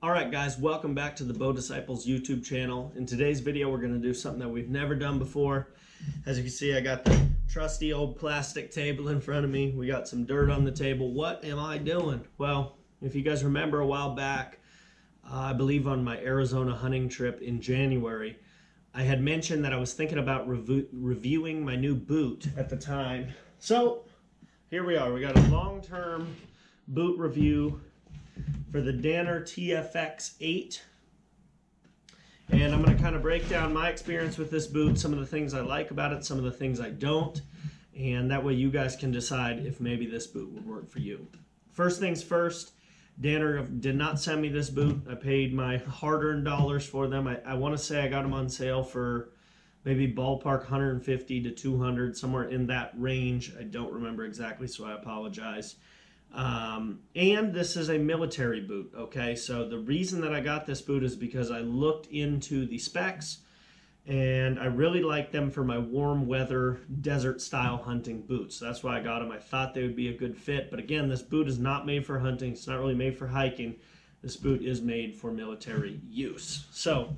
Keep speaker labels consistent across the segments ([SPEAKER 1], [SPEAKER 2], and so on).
[SPEAKER 1] Alright guys, welcome back to the Bow Disciples YouTube channel. In today's video we're going to do something that we've never done before. As you can see, I got the trusty old plastic table in front of me. We got some dirt on the table. What am I doing? Well, if you guys remember a while back, I believe on my Arizona hunting trip in January, I had mentioned that I was thinking about reviewing my new boot at the time. So here we are. We got a long-term boot review for the Danner TFX 8, and I'm going to kind of break down my experience with this boot, some of the things I like about it, some of the things I don't, and that way you guys can decide if maybe this boot would work for you. First things first, Danner did not send me this boot. I paid my hard-earned dollars for them. I want to say I got them on sale for maybe ballpark 150 to 200, somewhere in that range. I don't remember exactly, so I apologize. And this is a military boot, okay? So the reason that I got this boot is because I looked into the specs and I really like them for my warm weather desert style hunting boots. So that's why I got them. I thought they would be a good fit, but again, this boot is not made for hunting. It's not really made for hiking. This boot is made for military use. So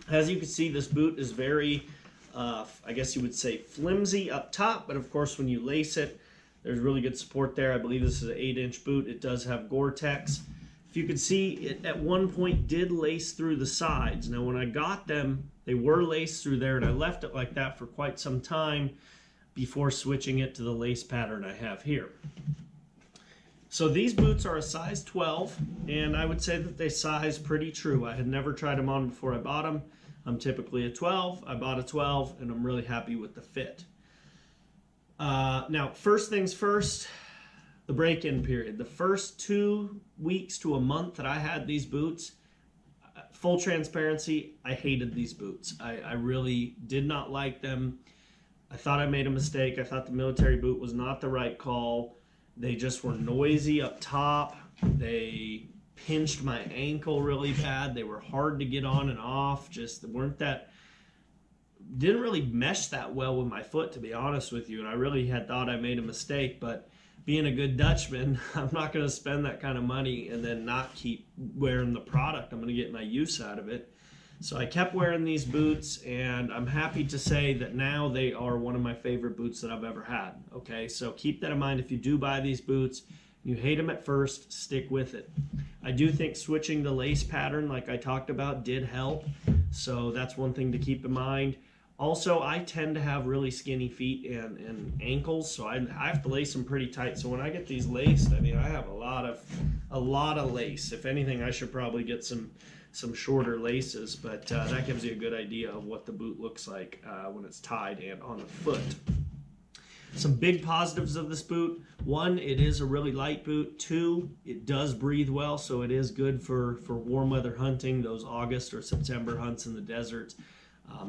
[SPEAKER 1] as you can see, this boot is very, I guess you would say flimsy up top, but of course when you lace it, there's really good support there. I believe this is an 8-inch boot. It does have Gore-Tex. If you can see, it at one point did lace through the sides. Now when I got them, they were laced through there, and I left it like that for quite some time before switching it to the lace pattern I have here. So these boots are a size 12, and I would say that they size pretty true. I had never tried them on before I bought them. I'm typically a 12. I bought a 12, and I'm really happy with the fit. Now, first things first, the break-in period. The first 2 weeks to a month that I had these boots, full transparency, I hated these boots. I really did not like them. I thought I made a mistake. I thought the military boot was not the right call. They just were noisy up top. They pinched my ankle really bad. They were hard to get on and off. Just weren't that... didn't really mesh that well with my foot, to be honest with you, and I really had thought I made a mistake, but being a good Dutchman, I'm not going to spend that kind of money and then not keep wearing the product. I'm going to get my use out of it. So I kept wearing these boots, and I'm happy to say that now they are one of my favorite boots that I've ever had. Okay, so keep that in mind. If you do buy these boots, you hate them at first, stick with it. I do think switching the lace pattern, like I talked about, did help, so that's one thing to keep in mind. Also, I tend to have really skinny feet and ankles, so I have to lace them pretty tight. So when I get these laced, I mean, I have a lot of lace. If anything, I should probably get some shorter laces, but that gives you a good idea of what the boot looks like when it's tied and on the foot. Some big positives of this boot: 1, it is a really light boot. 2, it does breathe well, so it is good for warm weather hunting, those August or September hunts in the desert.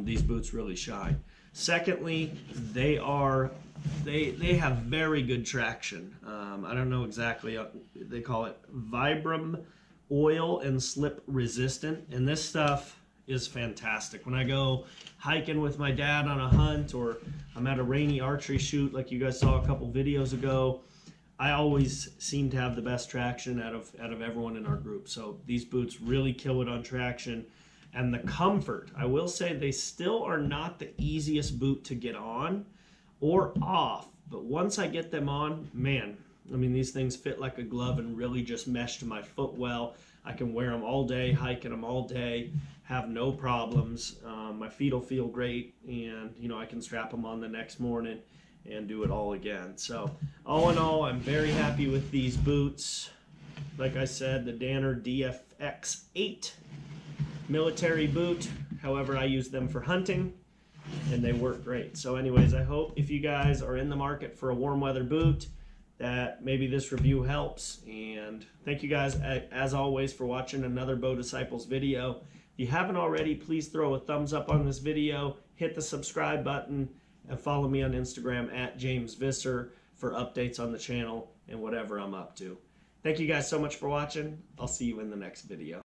[SPEAKER 1] These boots really shine. Secondly, they have very good traction. I don't know exactly, they call it Vibram oil and slip resistant, and this stuff is fantastic. When I go hiking with my dad on a hunt, or I'm at a rainy archery shoot like you guys saw a couple videos ago, I always seem to have the best traction out of everyone in our group. So these boots really kill it on traction. And the comfort, I will say they still are not the easiest boot to get on or off, but once I get them on, man, I mean, these things fit like a glove and really just mesh to my foot well. I can wear them all day, hike in them all day, have no problems. My feet will feel great, and you know, I can strap them on the next morning and do it all again. So all in all, I'm very happy with these boots. Like I said, the Danner TFX 8 military boot. However, I use them for hunting and they work great. So anyways, I hope if you guys are in the market for a warm weather boot that maybe this review helps. And thank you guys as always for watching another Bow Disciples video. If you haven't already, please throw a thumbs up on this video, hit the subscribe button, and follow me on Instagram at James Visser for updates on the channel and whatever I'm up to. Thank you guys so much for watching. I'll see you in the next video.